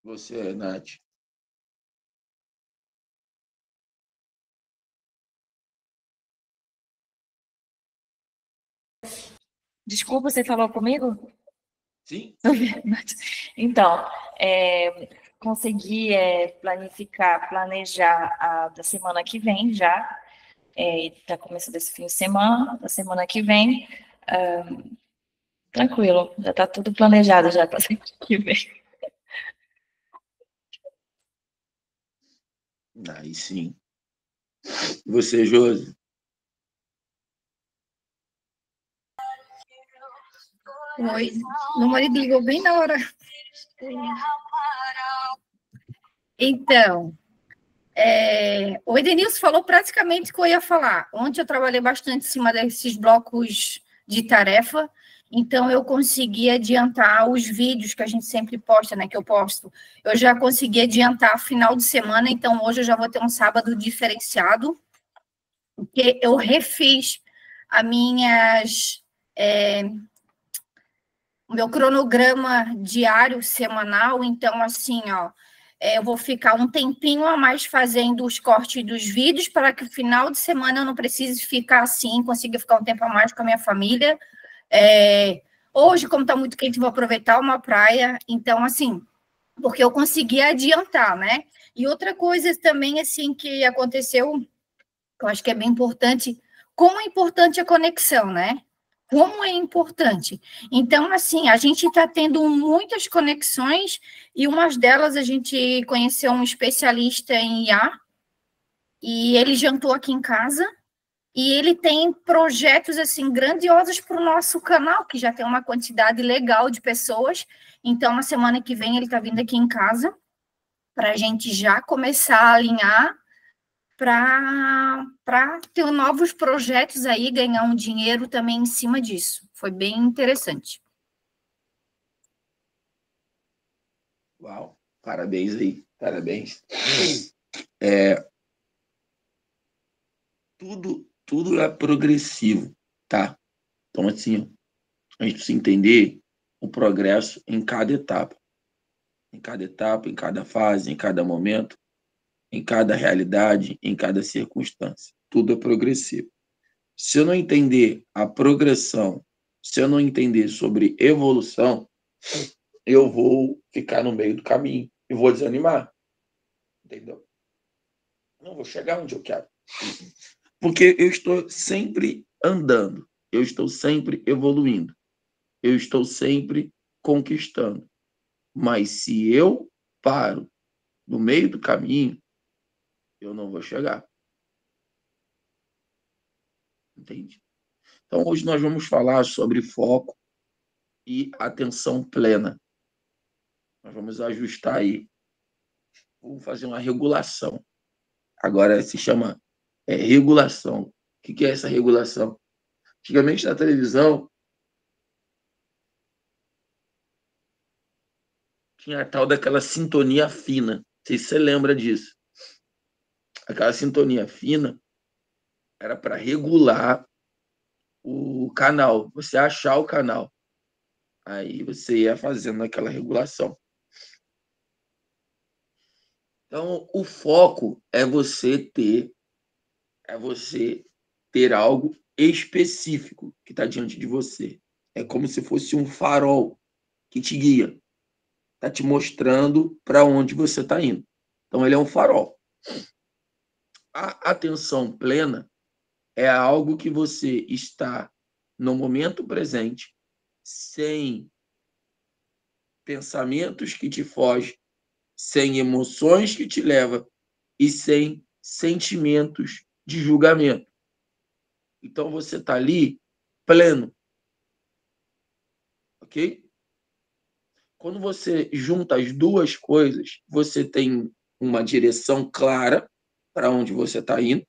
Você, Nath. Desculpa, você falou comigo? Sim? Então, consegui planejar a da semana que vem já, está começando esse fim de semana, da semana que vem, tranquilo, já está tudo planejado já para semana que vem. Aí sim. Você, Josi? Oi, meu marido ligou bem na hora. Então, o Edenilson falou praticamente o que eu ia falar. Ontem eu trabalhei bastante em cima desses blocos de tarefa, então eu consegui adiantar os vídeos que a gente sempre posta, né, que eu posto. Eu já consegui adiantar final de semana, então hoje eu já vou ter um sábado diferenciado, porque eu refiz as minhas... o meu cronograma diário, semanal, então, assim, ó, eu vou ficar um tempinho a mais fazendo os cortes dos vídeos para que no final de semana eu não precise ficar assim, consiga ficar um tempo a mais com a minha família. Hoje, como está muito quente, vou aproveitar uma praia, então, assim, porque eu consegui adiantar, né? E outra coisa também, assim, que aconteceu, que eu acho que é bem importante, como é importante a conexão, né? Como é importante. Então, assim, a gente está tendo muitas conexões e umas delas a gente conheceu um especialista em IA e ele jantou aqui em casa e ele tem projetos, assim, grandiosos para o nosso canal, que já tem uma quantidade legal de pessoas. Então, na semana que vem ele está vindo aqui em casa para a gente já começar a alinhar para ter novos projetos aí, ganhar um dinheiro também em cima disso. Foi bem interessante. Uau, parabéns aí, parabéns. Tudo é progressivo, tá? Então, assim, a gente precisa entender o progresso em cada etapa. Em cada etapa, em cada fase, em cada momento, em cada realidade, em cada circunstância. Tudo é progressivo. Se eu não entender a progressão, se eu não entender sobre evolução, eu vou ficar no meio do caminho e vou desanimar. Entendeu? Não vou chegar onde eu quero. Porque eu estou sempre andando, eu estou sempre evoluindo, eu estou sempre conquistando. Mas se eu paro no meio do caminho, eu não vou chegar. Entende? Então, hoje nós vamos falar sobre foco e atenção plena. Nós vamos ajustar aí, vamos fazer uma regulação. Agora se chama regulação. O que é essa regulação? Antigamente, na televisão, tinha a tal daquela sintonia fina. Não sei se você lembra disso. Aquela sintonia fina era para regular o canal, você achar o canal. Aí você ia fazendo aquela regulação. Então, o foco é você ter algo específico que está diante de você. É como se fosse um farol que te guia, está te mostrando para onde você está indo. Então, ele é um farol. A atenção plena é algo que você está no momento presente, sem pensamentos que te fogem, sem emoções que te levam e sem sentimentos de julgamento. Então você está ali pleno, ok? Quando você junta as duas coisas, você tem uma direção clara para onde você está indo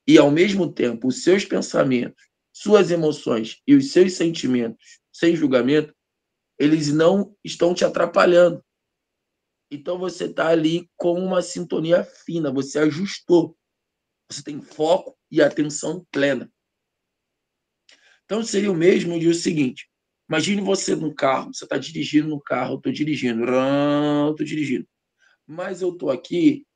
e, ao mesmo tempo, os seus pensamentos, suas emoções e os seus sentimentos, sem julgamento, eles não estão te atrapalhando. Então você está ali com uma sintonia fina, você ajustou. Você tem foco e atenção plena. Então seria o mesmo de o seguinte: Imagine você no carro, você está dirigindo no carro, eu estou dirigindo, mas eu estou aqui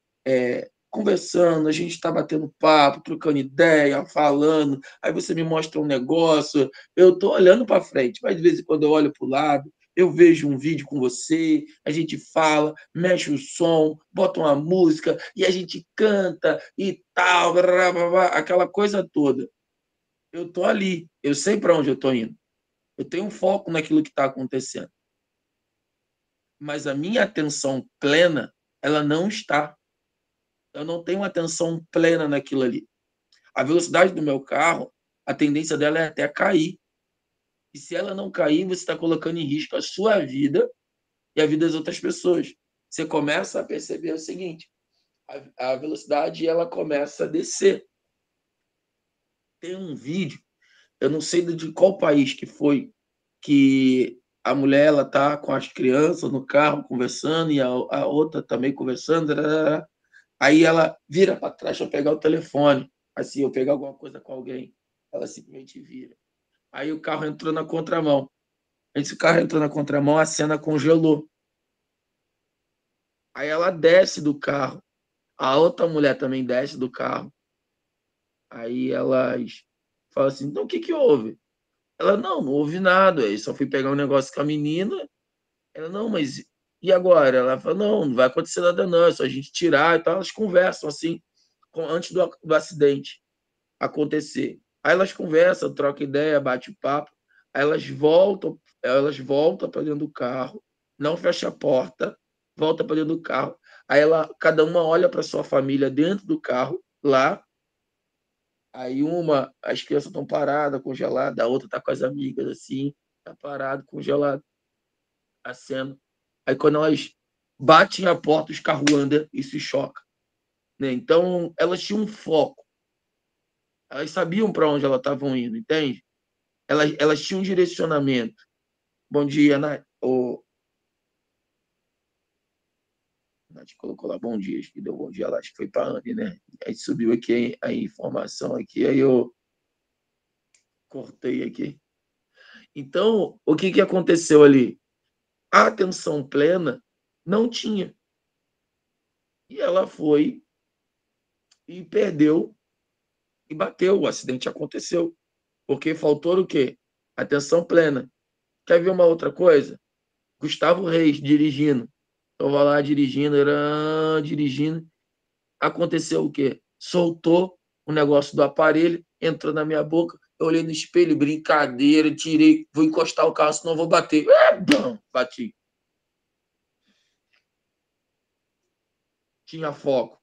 conversando, a gente está batendo papo, trocando ideia, falando, aí você me mostra um negócio, eu estou olhando para frente, mas de vez em quando eu olho para o lado, eu vejo um vídeo com você, a gente fala, mexe o som, bota uma música e a gente canta e tal, blá, blá, blá, aquela coisa toda. Eu estou ali, eu sei para onde eu estou indo. Eu tenho um foco naquilo que está acontecendo. Mas a minha atenção plena, ela não está. Eu não tenho atenção plena naquilo ali. A velocidade do meu carro, a tendência dela é até cair. E se ela não cair, você está colocando em risco a sua vida e a vida das outras pessoas. Você começa a perceber o seguinte, a velocidade ela começa a descer. Tem um vídeo, eu não sei de qual país que foi, que a mulher ela tá com as crianças no carro conversando e a outra também conversando. Aí ela vira para trás para pegar o telefone, assim, eu pegar alguma coisa com alguém. Ela simplesmente vira. Aí o carro entrou na contramão. Esse carro entrou na contramão, a cena congelou. Aí ela desce do carro. A outra mulher também desce do carro. Aí elas falam assim, então o que houve? Ela, não houve nada. Eu só fui pegar um negócio com a menina. Ela, não, mas e agora? Ela fala, não vai acontecer nada não, é só a gente tirar e tal. Elas conversam assim, antes do acidente acontecer. Aí elas conversam, trocam ideia, bate papo. Aí elas voltam para dentro do carro, não fecha a porta, volta para dentro do carro. Aí cada uma olha para sua família dentro do carro, lá. Aí as crianças estão paradas, congeladas, a outra está com as amigas assim, está parado, congelado, a cena. Aí quando elas batem a porta, os carros andam e se chocam. Né? Então, elas tinham um foco. Elas sabiam para onde elas estavam indo, entende? Elas tinham um direcionamento. Bom dia, Nath. Nath colocou lá bom dia, acho que deu bom dia lá, acho que foi para a Anne, né? Aí subiu aqui a informação aqui, aí eu cortei aqui. Então, o que aconteceu ali? A atenção plena não tinha. E ela foi e perdeu e bateu. O acidente aconteceu. Porque faltou o quê? Atenção plena. Quer ver uma outra coisa? Gustavo Reis dirigindo. Estava lá dirigindo. Aconteceu o quê? Soltou o negócio do aparelho, entrou na minha boca. Eu olhei no espelho, brincadeira, tirei, vou encostar o carro, senão vou bater. Bom, bati. Tinha foco,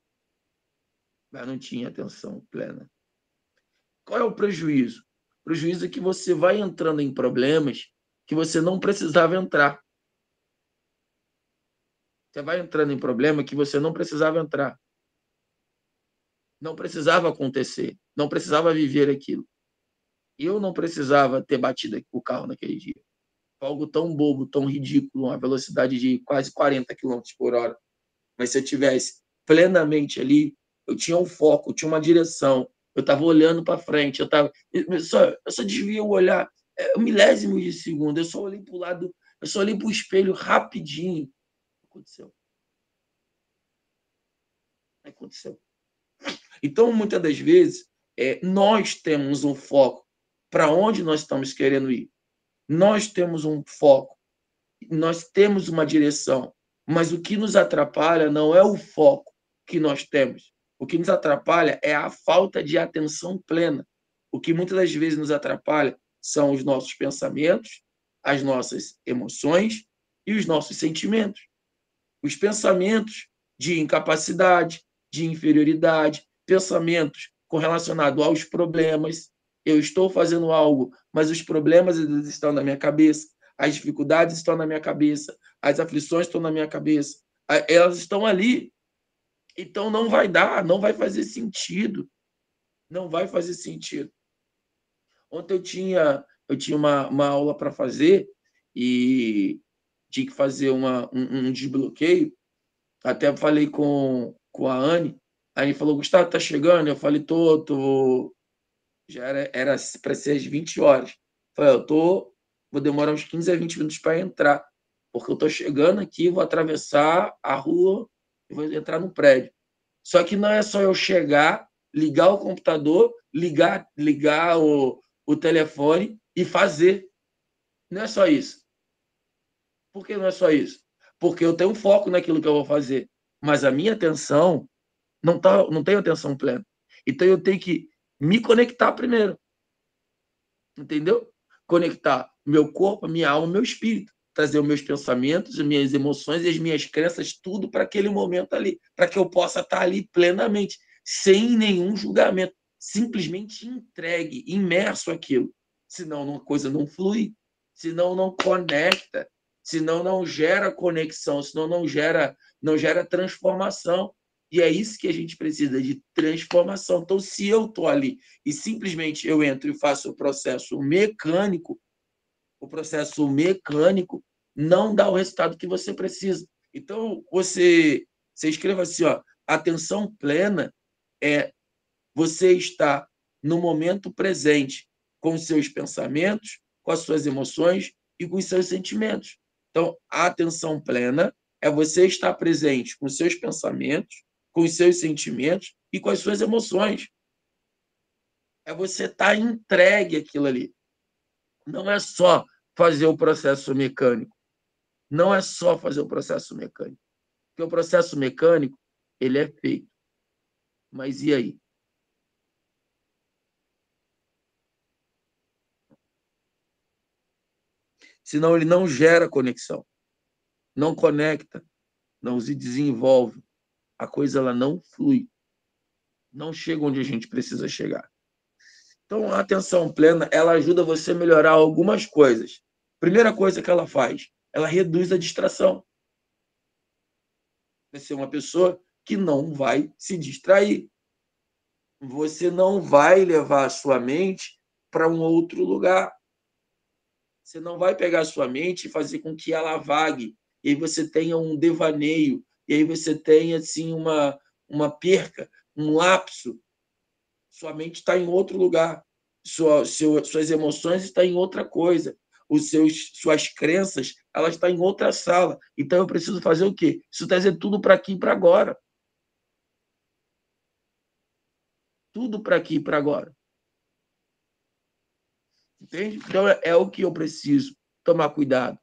mas não tinha atenção plena. Qual é o prejuízo? O prejuízo é que você vai entrando em problemas que você não precisava entrar. Você vai entrando em problema que você não precisava entrar. Não precisava acontecer. Não precisava viver aquilo. Eu não precisava ter batido o carro naquele dia. Algo tão bobo, tão ridículo, uma velocidade de quase 40 km por hora. Mas se eu tivesse plenamente ali, eu tinha um foco, eu tinha uma direção, eu estava olhando para frente, eu só desviei o olhar milésimos de segundo, eu só olhei para o lado, eu só olhei para o espelho rapidinho. Aconteceu. Aconteceu. Então, muitas das vezes, nós temos um foco para onde nós estamos querendo ir. Nós temos um foco, nós temos uma direção, mas o que nos atrapalha não é o foco que nós temos. O que nos atrapalha é a falta de atenção plena. O que muitas das vezes nos atrapalha são os nossos pensamentos, as nossas emoções e os nossos sentimentos. Os pensamentos de incapacidade, de inferioridade, pensamentos correlacionados aos problemas. Eu estou fazendo algo, mas os problemas estão na minha cabeça, as dificuldades estão na minha cabeça, as aflições estão na minha cabeça, elas estão ali. Então não vai dar, não vai fazer sentido. Não vai fazer sentido. Ontem eu tinha uma aula para fazer e tinha que fazer um desbloqueio. Até falei com a Anne. A Anne falou, Gustavo, tá chegando? Eu falei, tô. Já era para ser às 20 horas. Eu falei, eu tô vou demorar uns 15 a 20 minutos para entrar, porque eu estou chegando aqui, vou atravessar a rua e vou entrar no prédio. Só que não é só eu chegar, ligar o computador, ligar o telefone e fazer. Não é só isso. Por que não é só isso? Porque eu tenho foco naquilo que eu vou fazer, mas a minha atenção não tem atenção plena. Então eu tenho que me conectar primeiro. Entendeu? Conectar meu corpo, minha alma, meu espírito, trazer os meus pensamentos, as minhas emoções e as minhas crenças, tudo para aquele momento ali, para que eu possa estar ali plenamente, sem nenhum julgamento, simplesmente entregue, imerso aquilo. Senão a coisa não flui, senão não conecta, senão não gera conexão, senão não gera transformação. E é isso que a gente precisa, de transformação. Então, se eu estou ali e simplesmente eu entro e faço o processo mecânico não dá o resultado que você precisa. Então, você escreva assim, ó, atenção plena é você estar no momento presente com os seus pensamentos, com as suas emoções e com os seus sentimentos. Então, a atenção plena é você estar presente com os seus pensamentos, com os seus sentimentos e com as suas emoções. É você estar entregue àquilo ali. Não é só fazer o processo mecânico. Não é só fazer o processo mecânico. Porque o processo mecânico, ele é feito. Mas e aí? Senão ele não gera conexão. Não conecta. Não se desenvolve. A coisa ela não flui. Não chega onde a gente precisa chegar. Então, a atenção plena, ela ajuda você a melhorar algumas coisas. Primeira coisa que ela faz, ela reduz a distração. Vai ser uma pessoa que não vai se distrair. Você não vai levar a sua mente para um outro lugar. Você não vai pegar a sua mente e fazer com que ela vague. E aí você tenha um devaneio. E aí você tenha assim, uma perca, um lapso. Sua mente está em outro lugar. Suas emoções estão em outra coisa. Suas crenças, elas estão em outra sala. Então eu preciso fazer o quê? Preciso trazer tudo para aqui e para agora. Tudo para aqui e para agora. Entende? Então é o que eu preciso tomar cuidado.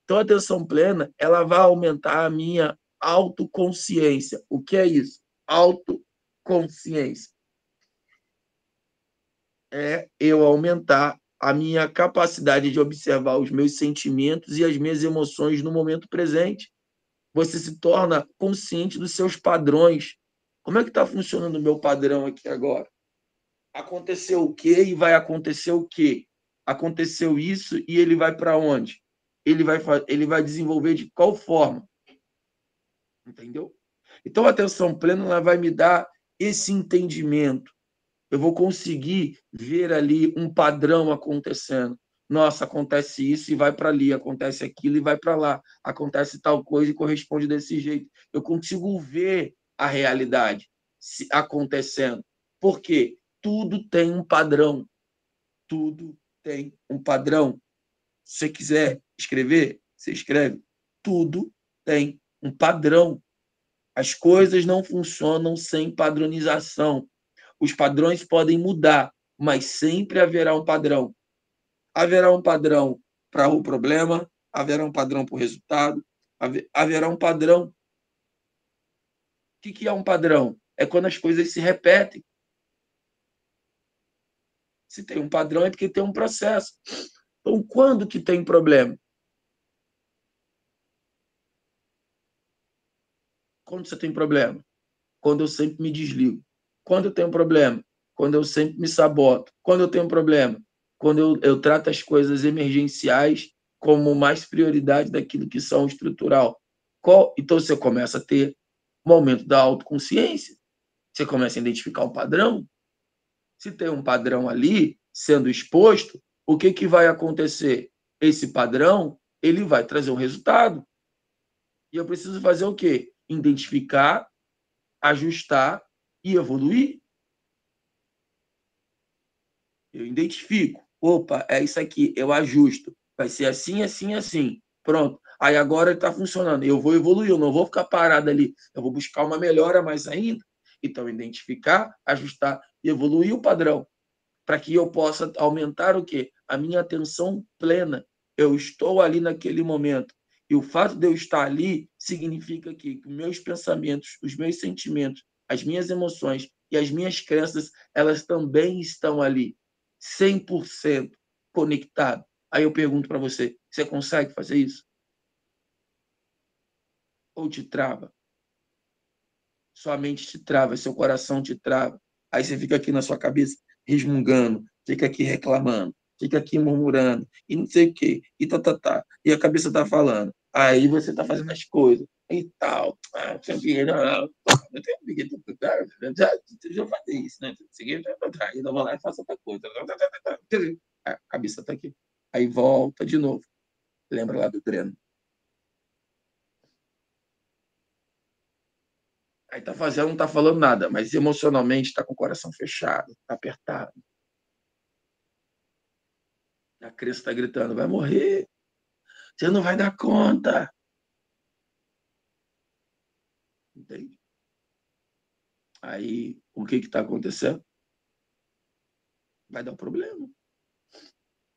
Então a atenção plena, ela vai aumentar a minha autoconsciência. O que é isso? Autoconsciência. É eu aumentar a minha capacidade de observar os meus sentimentos e as minhas emoções no momento presente. Você se torna consciente dos seus padrões. Como é que está funcionando o meu padrão aqui agora? Aconteceu o quê e vai acontecer o quê? Aconteceu isso e ele vai para onde? Ele vai desenvolver de qual forma? Entendeu? Então, a atenção plena ela vai me dar esse entendimento. Eu vou conseguir ver ali um padrão acontecendo. Nossa, acontece isso e vai para ali, acontece aquilo e vai para lá, acontece tal coisa e corresponde desse jeito. Eu consigo ver a realidade acontecendo. Por quê? Tudo tem um padrão. Tudo tem um padrão. Se você quiser escrever, você escreve. Tudo tem um padrão. As coisas não funcionam sem padronização. Os padrões podem mudar, mas sempre haverá um padrão. Haverá um padrão para o problema, haverá um padrão para o resultado, haverá um padrão. O que é um padrão? É quando as coisas se repetem. Se tem um padrão é porque tem um processo. Então, quando que tem problema? Quando você tem problema? Quando eu sempre me desligo. Quando eu tenho problema? Quando eu sempre me saboto. Quando eu tenho problema? Quando eu trato as coisas emergenciais como mais prioridade daquilo que são estrutural. Então, você começa a ter um aumento da autoconsciência. Você começa a identificar um padrão. Se tem um padrão ali sendo exposto, o que vai acontecer? Esse padrão ele vai trazer um resultado. E eu preciso fazer o quê? Identificar, ajustar e evoluir. Eu identifico. Opa, é isso aqui. Eu ajusto. Vai ser assim, assim, assim. Pronto. Aí agora ele está funcionando. Eu vou evoluir, eu não vou ficar parado ali. Eu vou buscar uma melhora mais ainda. Então, identificar, ajustar e evoluir o padrão, para que eu possa aumentar o quê? A minha atenção plena. Eu estou ali naquele momento. E o fato de eu estar ali significa que meus pensamentos, os meus sentimentos, as minhas emoções e as minhas crenças, elas também estão ali, 100% conectado. Aí eu pergunto para você, você consegue fazer isso? Ou te trava? Sua mente te trava, seu coração te trava. Aí você fica aqui na sua cabeça resmungando, fica aqui reclamando, fica aqui murmurando, e não sei o quê, e tá. E a cabeça tá falando. Aí você tá fazendo as coisas, e tal. Já falei isso, né? Ainda vou lá e faço outra coisa. A cabeça tá aqui. Aí volta de novo. Lembra lá do treino. Aí tá fazendo, não tá falando nada, mas emocionalmente tá com o coração fechado, tá apertado. A criança tá gritando, vai morrer, você não vai dar conta. Entende? Aí, o que que tá acontecendo? Vai dar um problema.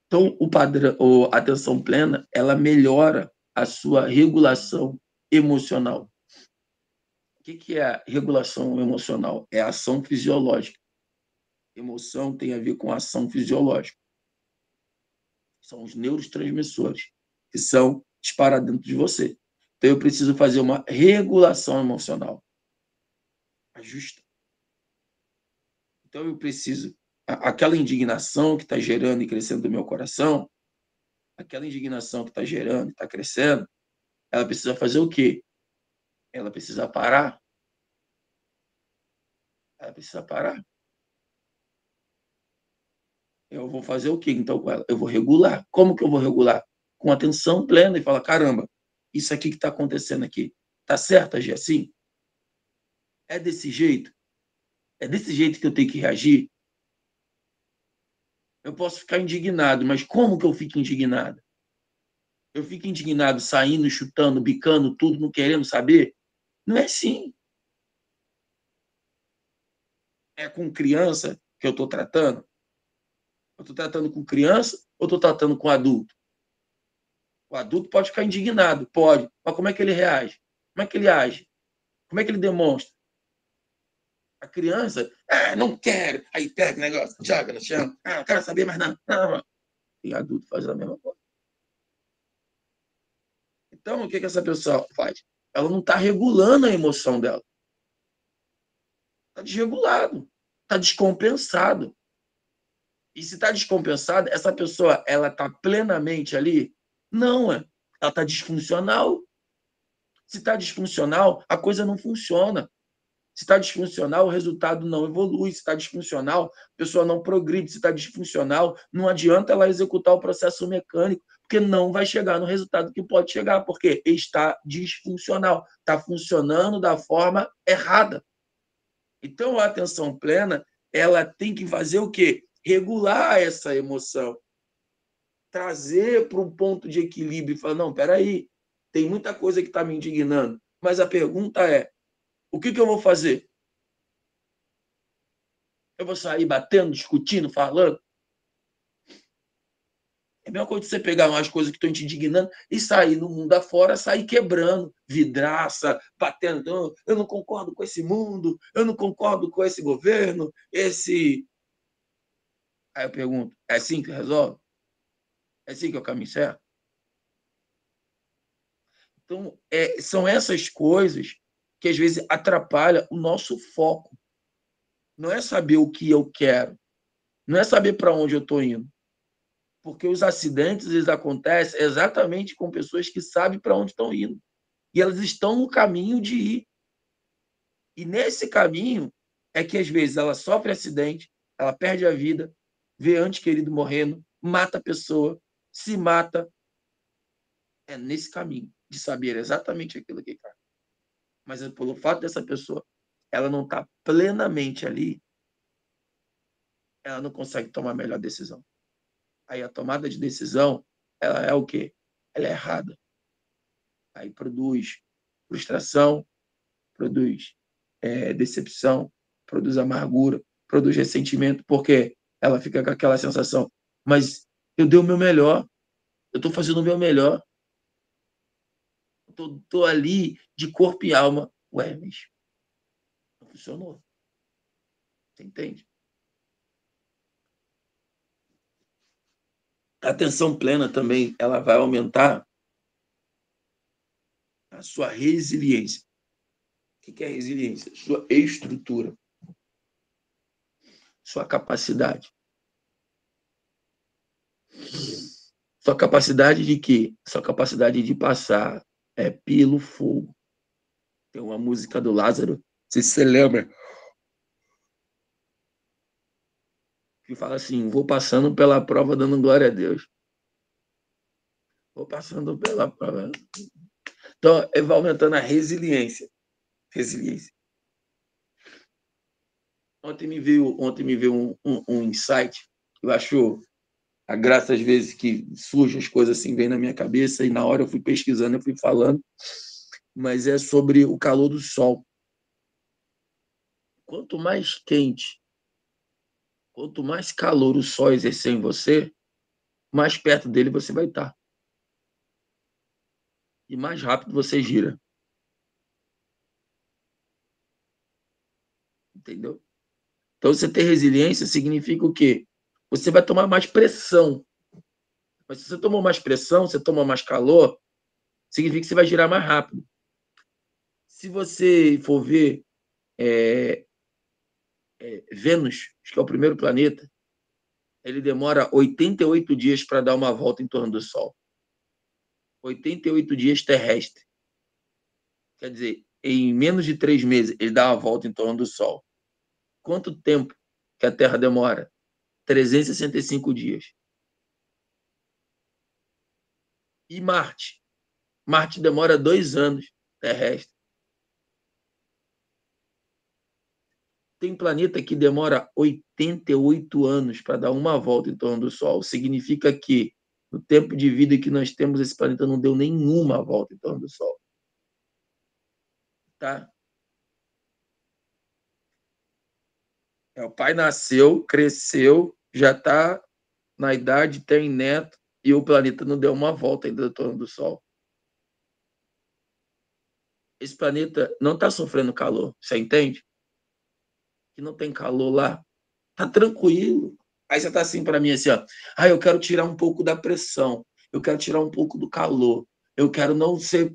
Então, o padrão, a atenção plena, ela melhora a sua regulação emocional. O que que é a regulação emocional? É a ação fisiológica. Emoção tem a ver com ação fisiológica. São os neurotransmissores que são disparados dentro de você. Então, eu preciso fazer uma regulação emocional. Ajusta. Então, eu preciso... Aquela indignação que está gerando e crescendo do meu coração, aquela indignação que está gerando e está crescendo, ela precisa fazer o quê? Ela precisa parar. Ela precisa parar. Eu vou fazer o quê, então, com ela? Eu vou regular. Como que eu vou regular? Com atenção plena e falar, caramba, isso aqui que está acontecendo aqui, tá certo agir assim? É desse jeito? É desse jeito que eu tenho que reagir? Eu posso ficar indignado, mas como que eu fico indignado? Eu fico indignado saindo, chutando, bicando tudo, não querendo saber? Não é assim. É com criança que eu estou tratando? Eu estou tratando com criança ou estou tratando com adulto? O adulto pode ficar indignado, pode, mas como é que ele reage? Como é que ele age? Como é que ele demonstra? A criança, não quero, aí pega o negócio, joga no chão, não quero saber mais não. E adulto faz a mesma coisa. Então, o que essa pessoa faz? Ela não está regulando a emoção dela. Está desregulado, está descompensado. E se está descompensada, essa pessoa ela está plenamente ali? Não, ela está disfuncional. Se está disfuncional, a coisa não funciona. Se está disfuncional, o resultado não evolui. Se está disfuncional, a pessoa não progride. Se está disfuncional, não adianta ela executar o processo mecânico, porque não vai chegar no resultado que pode chegar, porque está disfuncional. Está funcionando da forma errada. Então, a atenção plena, ela tem que fazer o quê? Regular essa emoção. Trazer para um ponto de equilíbrio e falar, não, peraí, tem muita coisa que está me indignando. Mas a pergunta é, o que eu vou fazer? Eu vou sair batendo, discutindo, falando? É a mesma coisa de você pegar umas coisas que estão te indignando e sair no mundo afora, sair quebrando, vidraça, batendo. Eu não concordo com esse mundo, eu não concordo com esse governo, esse... Aí eu pergunto, é assim que resolve? É assim que é o caminho certo? Então, são essas coisas que às vezes atrapalham o nosso foco. Não é saber o que eu quero, não é saber para onde eu estou indo. Porque os acidentes eles acontecem exatamente com pessoas que sabem para onde estão indo. E elas estão no caminho de ir. E nesse caminho é que às vezes ela sofre acidente, ela perde a vida, vê ente querido morrendo, mata a pessoa, se mata. É nesse caminho de saber exatamente aquilo que quer. Mas pelo fato dessa pessoa ela não está plenamente ali, ela não consegue tomar a melhor decisão. Aí a tomada de decisão ela é o quê? Ela é errada. Aí produz frustração, produz decepção, produz amargura, produz ressentimento, porque ela fica com aquela sensação, mas eu dei o meu melhor, eu estou fazendo o meu melhor, estou ali de corpo e alma. Ué, mas não funcionou. Você entende? A atenção plena também, ela vai aumentar a sua resiliência. O que é resiliência? Sua estrutura, sua capacidade. Sua capacidade de quê? Sua capacidade de passar pelo fogo. Tem uma música do Lázaro, não sei se você lembra, que fala assim, vou passando pela prova dando glória a Deus. Vou passando pela prova. Então, vai aumentando a resiliência. Resiliência. Ontem me veio um insight. Eu acho a graça, às vezes, que surge as coisas assim, vem na minha cabeça, e na hora eu fui pesquisando, eu fui falando, mas é sobre o calor do sol. Quanto mais quente, quanto mais calor o sol exercer em você, mais perto dele você vai estar. E mais rápido você gira. Entendeu? Então, você ter resiliência significa o quê? Você vai tomar mais pressão. Mas se você tomou mais pressão, você toma mais calor, significa que você vai girar mais rápido. Se você for ver Vênus, que é o primeiro planeta, ele demora 88 dias para dar uma volta em torno do Sol. 88 dias terrestre. Quer dizer, em menos de 3 meses, ele dá uma volta em torno do Sol. Quanto tempo que a Terra demora? 365 dias. E Marte? Marte demora 2 anos terrestre. Tem planeta que demora 88 anos para dar uma volta em torno do Sol. Significa que, no tempo de vida que nós temos, esse planeta não deu nenhuma volta em torno do Sol. Tá? O pai nasceu, cresceu, já está na idade, tem neto, e o planeta não deu uma volta ainda em torno do Sol. Esse planeta não está sofrendo calor, você entende? Que não tem calor lá. Tá tranquilo. Aí você tá assim para mim, assim, ó. Eu quero tirar um pouco da pressão. Eu quero tirar um pouco do calor. Eu quero não ser...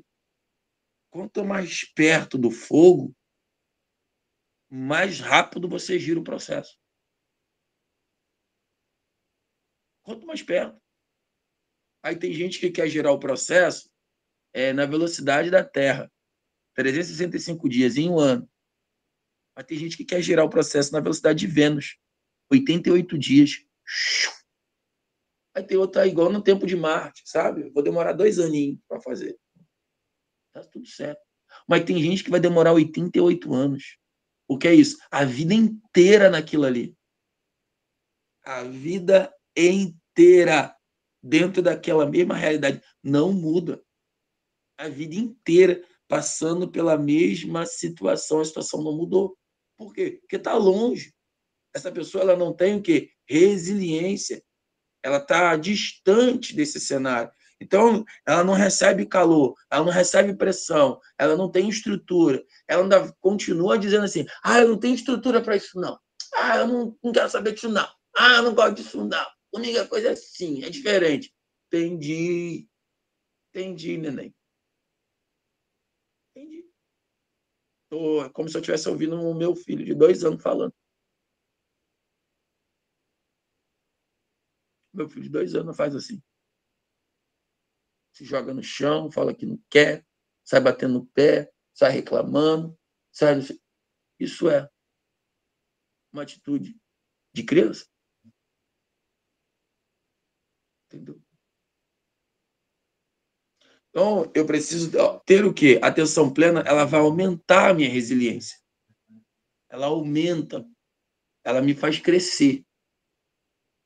Quanto mais perto do fogo, mais rápido você gira o processo. Quanto mais perto. Aí tem gente que quer girar o processo na velocidade da Terra. 365 dias em um ano. Mas tem gente que quer girar o processo na velocidade de Vênus. 88 dias. Aí tem outra igual no tempo de Marte, sabe? Vou demorar 2 aninhos para fazer. Tá tudo certo. Mas tem gente que vai demorar 88 anos. O que é isso? A vida inteira naquilo ali. A vida inteira dentro daquela mesma realidade. Não muda. A vida inteira passando pela mesma situação. A situação não mudou. Por quê? Porque está longe. Essa pessoa ela não tem o quê? Resiliência. Ela está distante desse cenário. Então, ela não recebe calor, ela não recebe pressão, ela não tem estrutura. Ela ainda continua dizendo assim, eu não tenho estrutura para isso, não. Eu não quero saber disso, não. Eu não gosto disso, não. Comigo a coisa é assim, é diferente. Entendi, neném. Entendi. É como se eu estivesse ouvindo o meu filho de 2 anos falando. Meu filho de 2 anos faz assim. Se joga no chão, fala que não quer, sai batendo no pé, sai reclamando, sai... Isso é uma atitude de criança. Entendeu? Então, eu preciso ter o quê? A atenção plena, ela vai aumentar a minha resiliência. Ela aumenta, ela me faz crescer.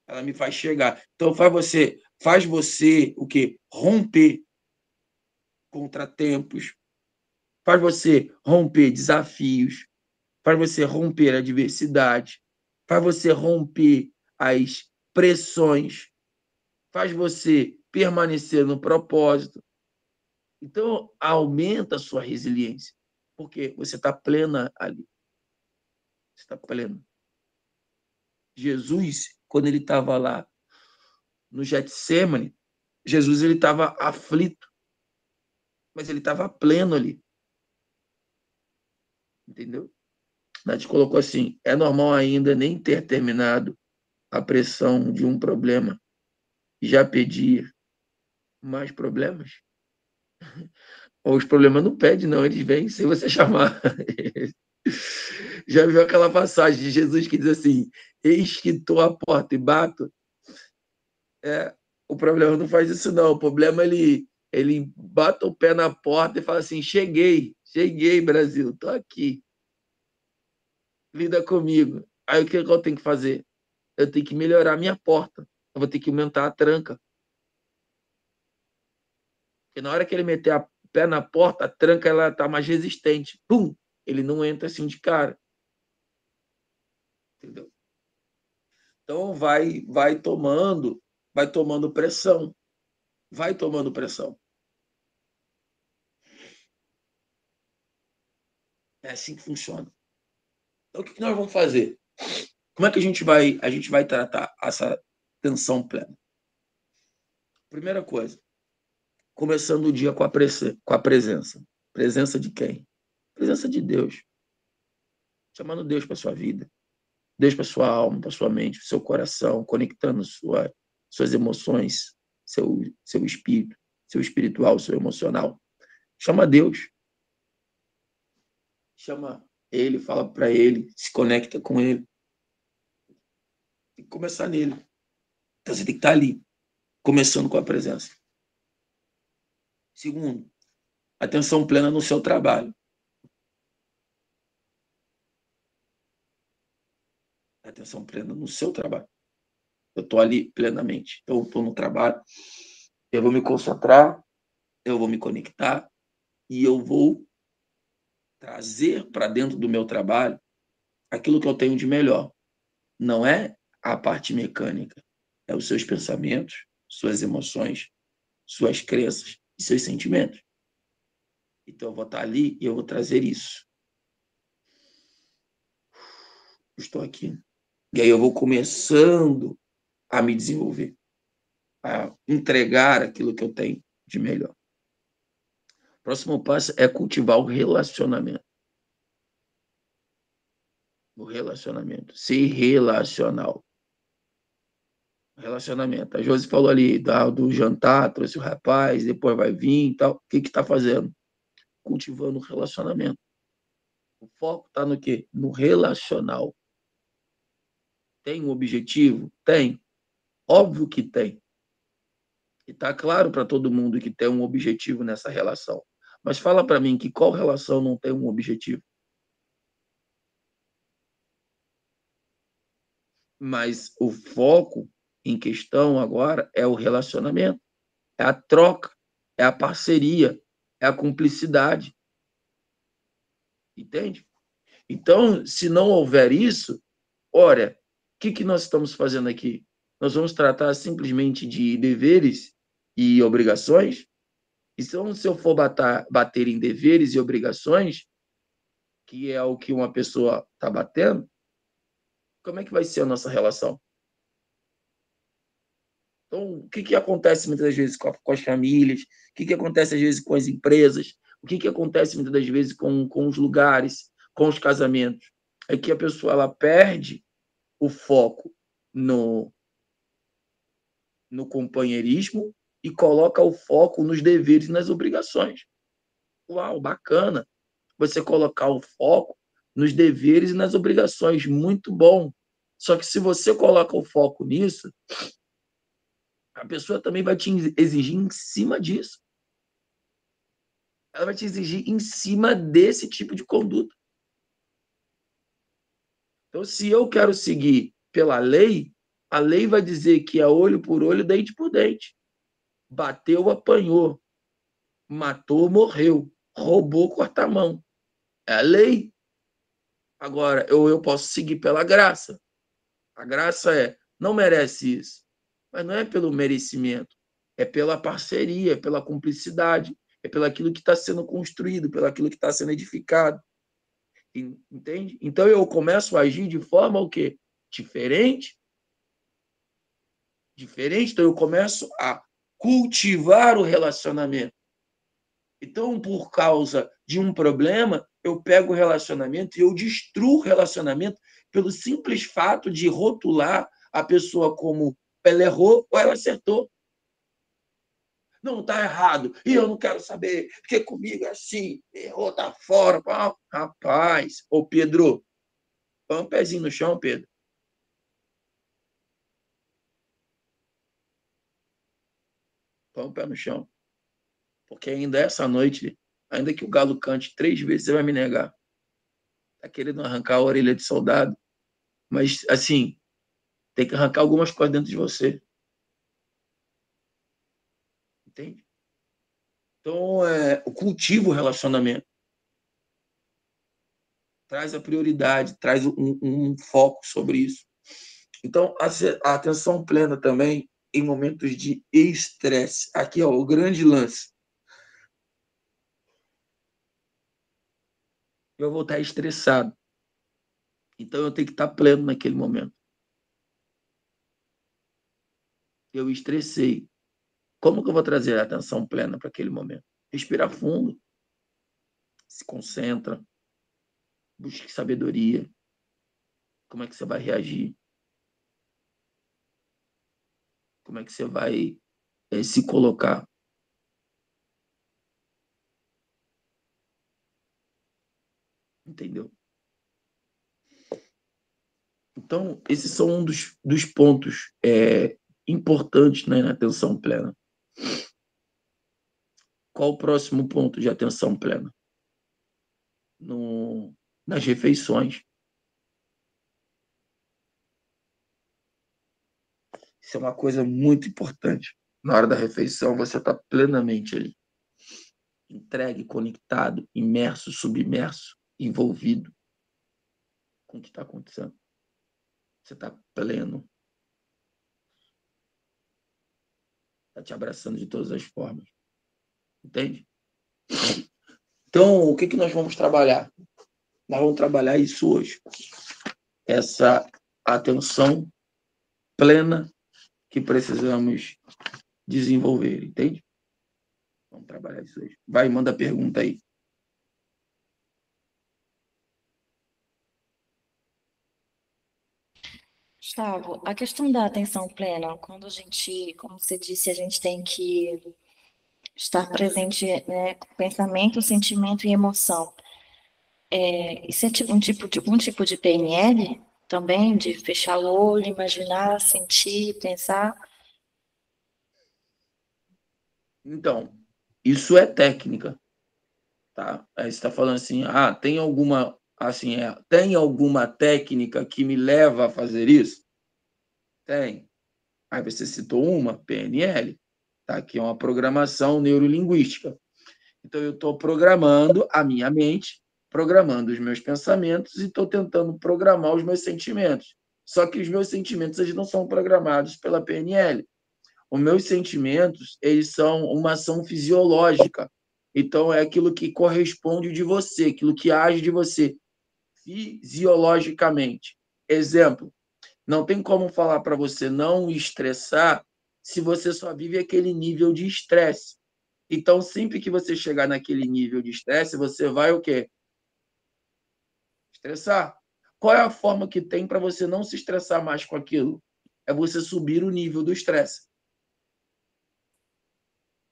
Ela me faz chegar. Então, faz você o quê? Romper contratempos, faz você romper desafios, faz você romper adversidade, faz você romper as pressões, faz você permanecer no propósito. Então, aumenta a sua resiliência, porque você está plena ali. Você está pleno. Jesus, quando ele estava lá no Getsemane, Jesus ele estava aflito, mas ele estava pleno ali. Entendeu? A gente colocou assim, é normal ainda nem ter terminado a pressão de um problema e já pedir mais problemas? Ou os problemas não pedem, não, eles vêm sem você chamar. Já viu aquela passagem de Jesus que diz assim, eis que estou à porta e bato? O problema não faz isso, não. O problema ele bate o pé na porta e fala assim, cheguei, Brasil, estou aqui. Lida comigo. Aí o que eu tenho que fazer? Eu tenho que melhorar a minha porta. Eu vou ter que aumentar a tranca. Porque na hora que ele meter o pé na porta, a tranca ela tá mais resistente. Pum! Ele não entra assim de cara. Entendeu? Então vai tomando pressão. Vai tomando pressão. É assim que funciona. Então o que nós vamos fazer? Como é que a gente vai tratar essa tensão plena? Primeira coisa, começando o dia com a presença. Presença de quem? Presença de Deus. Chamando Deus para sua vida. Deus para sua alma, para sua mente, seu coração, conectando suas emoções, seu espírito, seu espiritual, seu emocional. Chama Deus. Chama Ele, fala para Ele, se conecta com Ele. Tem que começar nele. Então você tem que estar ali, começando com a presença. Segundo, atenção plena no seu trabalho. Atenção plena no seu trabalho. Eu estou ali plenamente. Eu estou no trabalho, eu vou me concentrar, eu vou me conectar e eu vou trazer para dentro do meu trabalho aquilo que eu tenho de melhor. Não é a parte mecânica, é os seus pensamentos, suas emoções, suas crenças e seus sentimentos. Então eu vou estar ali e eu vou trazer isso. Estou aqui. E aí eu vou começando a me desenvolver, a entregar aquilo que eu tenho de melhor. O próximo passo é cultivar o relacionamento. O relacionamento. Ser relacional. Relacionamento. A Josi falou ali do jantar, trouxe o rapaz, depois vai vir e tal. O que está fazendo? Cultivando o relacionamento. O foco está no quê? No relacional. Tem um objetivo? Tem. Óbvio que tem. E está claro para todo mundo que tem um objetivo nessa relação. Mas fala para mim que qual relação não tem um objetivo? Mas o foco em questão agora é o relacionamento, é a troca, é a parceria, é a cumplicidade. Entende? Então, se não houver isso, olha, o que nós estamos fazendo aqui? Nós vamos tratar simplesmente de deveres e obrigações? E se eu for bater em deveres e obrigações, que é o que uma pessoa está batendo, como é que vai ser a nossa relação? Então, o que acontece muitas vezes com as famílias? O que acontece às vezes com as empresas? O que acontece muitas das vezes com os lugares, com os casamentos? É que a pessoa ela perde o foco no companheirismo e coloca o foco nos deveres e nas obrigações. Uau, bacana! Você colocar o foco nos deveres e nas obrigações, muito bom. Só que se você coloca o foco nisso, a pessoa também vai te exigir em cima disso. Ela vai te exigir em cima desse tipo de conduta. Então, se eu quero seguir pela lei, A lei vai dizer que é olho por olho, dente por dente. Bateu, apanhou. Matou, morreu. Roubou, corta a mão. É a lei. Agora, eu posso seguir pela graça. A graça não merece isso. Mas não é pelo merecimento. É pela parceria, é pela cumplicidade, é pelo aquilo que está sendo construído, pelo aquilo que está sendo edificado. Entende? Então, eu começo a agir de forma o quê? Diferente. Então, eu começo a cultivar o relacionamento. Então, por causa de um problema, eu pego o relacionamento e eu destruo o relacionamento pelo simples fato de rotular a pessoa como ela errou ou ela acertou. Não, está errado. E eu não quero saber, porque comigo é assim, errou, tá fora. Rapaz, ô Pedro, põe um pezinho no chão, Pedro. Põe um pé no chão. Porque ainda essa noite, ainda que o galo cante 3 vezes, você vai me negar. Tá querendo arrancar a orelha de soldado. Mas, assim, tem que arrancar algumas coisas dentro de você. Entende? Então, cultiva o relacionamento. Traz a prioridade, traz um foco sobre isso. Então, a atenção plena também em momentos de estresse. Aqui, ó, o grande lance. Eu vou estar estressado. Então, eu tenho que estar pleno naquele momento. Eu estressei. Como que eu vou trazer a atenção plena para aquele momento? Respira fundo. Se concentra. Busque sabedoria. Como é que você vai reagir? Como é que você vai se colocar? Entendeu? Então, esses são um dos pontos importantes, né, na atenção plena. Qual o próximo ponto de atenção plena? Nas refeições. Isso é uma coisa muito importante. Na hora da refeição, você está plenamente ali. Entregue, conectado, imerso, submerso, envolvido com o que está acontecendo. Você está pleno. Está te abraçando de todas as formas. Entende? Então, o que nós vamos trabalhar? Nós vamos trabalhar isso hoje. Essa atenção plena que precisamos desenvolver, entende? Vamos trabalhar isso hoje. Vai, manda a pergunta aí. Gustavo, a questão da atenção plena, quando a gente, como você disse, a gente tem que estar presente, né, com pensamento, sentimento e emoção. Isso é um tipo de PNL também, de fechar o olho, imaginar, sentir, pensar? Então, isso é técnica, tá? Aí você está falando assim, tem alguma, assim, tem alguma técnica que me leva a fazer isso? Tem. Aí você citou uma, PNL, tá? Que é uma programação neurolinguística. Então, eu estou programando a minha mente, programando os meus pensamentos e estou tentando programar os meus sentimentos. Só que os meus sentimentos eles não são programados pela PNL. Os meus sentimentos eles são uma ação fisiológica. Então, é aquilo que corresponde de você, aquilo que age de você fisiologicamente. Exemplo, não tem como falar para você não estressar se você só vive aquele nível de estresse. Então, sempre que você chegar naquele nível de estresse, você vai o quê? Estressar. Qual é a forma que tem para você não se estressar mais com aquilo? É você subir o nível do estresse.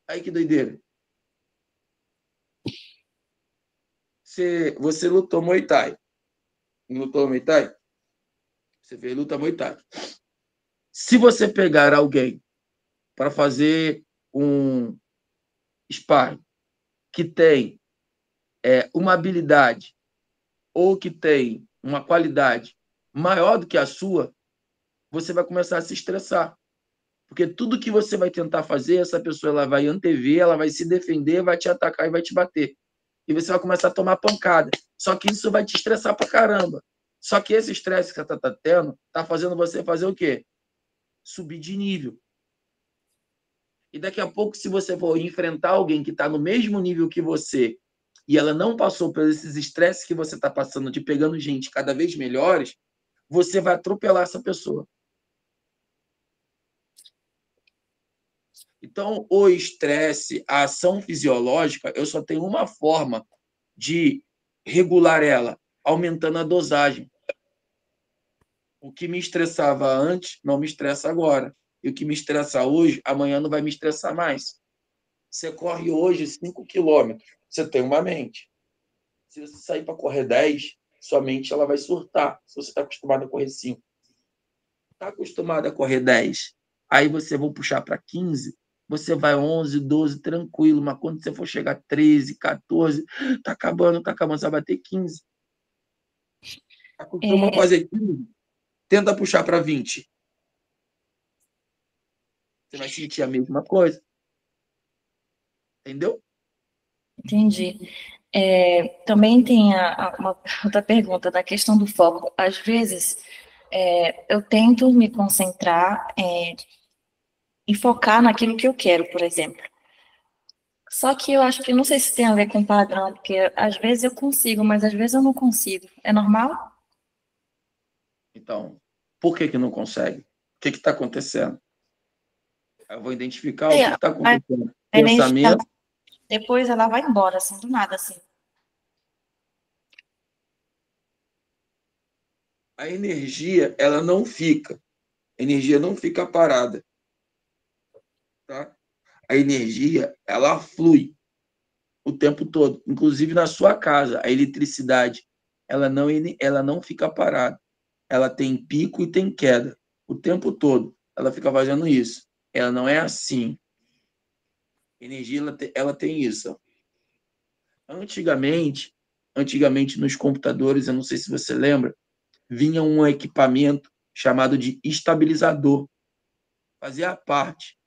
Aí que doideira. Você lutou Muay Thai. Não lutou Muay Thai? Você fez luta Muay Thai. Se você pegar alguém para fazer um sparring que tem uma habilidade ou que tem uma qualidade maior do que a sua, você vai começar a se estressar. Porque tudo que você vai tentar fazer, essa pessoa ela vai antever, ela vai se defender, vai te atacar e vai te bater. E você vai começar a tomar pancada. Só que isso vai te estressar pra caramba. Só que esse estresse que você tá tendo, tá fazendo você fazer o quê? Subir de nível. E daqui a pouco, se você for enfrentar alguém que está no mesmo nível que você, e ela não passou por esses estresses que você está passando, de pegando gente cada vez melhores, você vai atropelar essa pessoa. Então, o estresse, a ação fisiológica, eu só tenho uma forma de regular ela, aumentando a dosagem. O que me estressava antes, não me estressa agora. E o que me estressa hoje, amanhã não vai me estressar mais. Você corre hoje 5 quilômetros, você tem uma mente. Se você sair para correr 10, sua mente ela vai surtar, se você está acostumado a correr 5. Está acostumado a correr 10, aí você vai puxar para 15, você vai 11, 12, tranquilo, mas quando você for chegar a 13, 14, tá acabando, você vai bater 15. Acostuma a fazer 15, tenta puxar para 20. Você vai sentir a mesma coisa. Entendeu? Entendi. Também tem uma outra pergunta da questão do foco. Às vezes, eu tento me concentrar e focar naquilo que eu quero, por exemplo. Só que eu acho que, não sei se tem a ver com padrão, porque às vezes eu consigo, mas às vezes eu não consigo. É normal? Então, por que não consegue? O que está acontecendo? Eu vou identificar o que está acontecendo. A energia, Pensamento. depois ela vai embora, assim, do nada, assim. A energia, ela não fica. A energia não fica parada. Tá? A energia, ela flui o tempo todo. Inclusive na sua casa, a eletricidade, ela não fica parada. Ela tem pico e tem queda o tempo todo. Ela fica fazendo isso. Ela não é assim. A energia, ela tem isso. Antigamente nos computadores, eu não sei se você lembra, vinha um equipamento chamado de estabilizador. Fazia parte.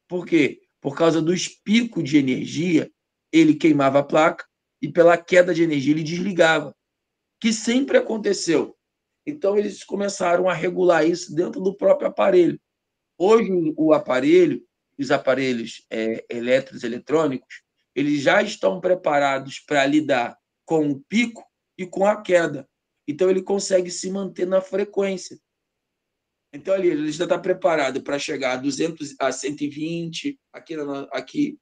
Por quê? Por causa dos picos de energia, ele queimava a placa e pela queda de energia ele desligava, que sempre aconteceu. Então eles começaram a regular isso dentro do próprio aparelho. Hoje os aparelhos elétricos, eletrônicos, eles já estão preparados para lidar com o pico e com a queda. Então ele consegue se manter na frequência. Então, ali, ele já está preparado para chegar a 200, a 120, aqui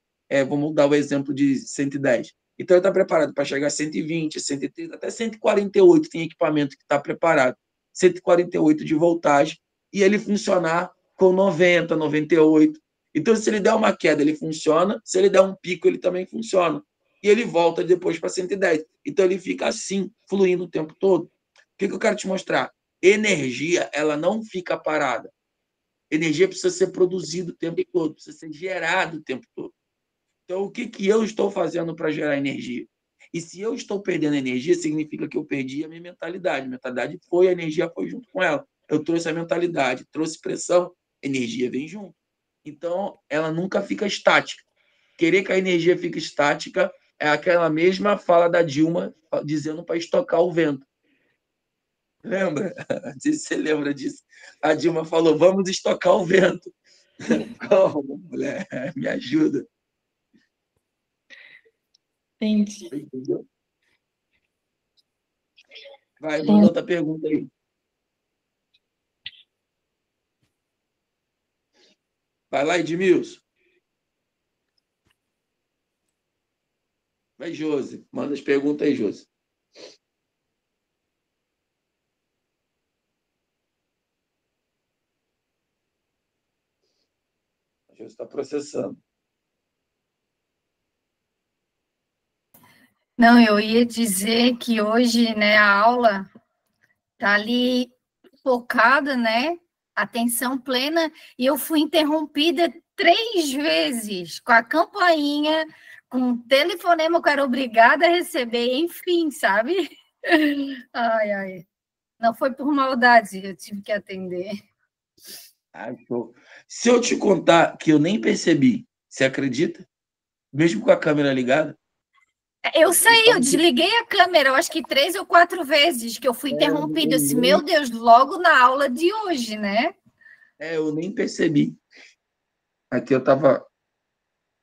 vamos dar o exemplo de 110. Então, ele está preparado para chegar a 120, 130, até 148 tem equipamento que está preparado. 148 de voltagem, e ele funcionar com 90, 98. Então, se ele der uma queda, ele funciona. Se ele der um pico, ele também funciona. E ele volta depois para 110. Então, ele fica assim, fluindo o tempo todo. O que eu quero te mostrar? Energia, ela não fica parada. Energia precisa ser produzida o tempo todo, precisa ser gerada o tempo todo. Então, o que eu estou fazendo para gerar energia? E se eu estou perdendo energia, significa que eu perdi a minha mentalidade. A mentalidade foi, a energia foi junto com ela. Eu trouxe a mentalidade, trouxe pressão, energia vem junto. Então, ela nunca fica estática. Querer que a energia fique estática é aquela mesma fala da Dilma dizendo para estocar o vento. Lembra? Não sei se você lembra disso. A Dilma falou, vamos estocar o vento. Como, mulher? Me ajuda. Entendi. Entendeu? Vai, manda outra pergunta aí. Vai lá, Edmilson. Vai, Josi. Manda as perguntas aí, Josi. A Josi está processando. Não, eu ia dizer que hoje, né, a aula tá ali focada, né, atenção plena, e eu fui interrompida 3 vezes com a campainha, com o telefonema que eu era obrigada a receber, enfim, sabe? Ai, ai. Não foi por maldade, eu tive que atender. Ah, show. Se eu te contar que eu nem percebi, você acredita? Mesmo com a câmera ligada? Eu Vocês sei, eu estavam... desliguei a câmera, eu acho que 3 ou 4 vezes que eu fui interrompida. Eu disse, eu meu Deus, logo na aula de hoje, né? eu nem percebi. Aqui eu estava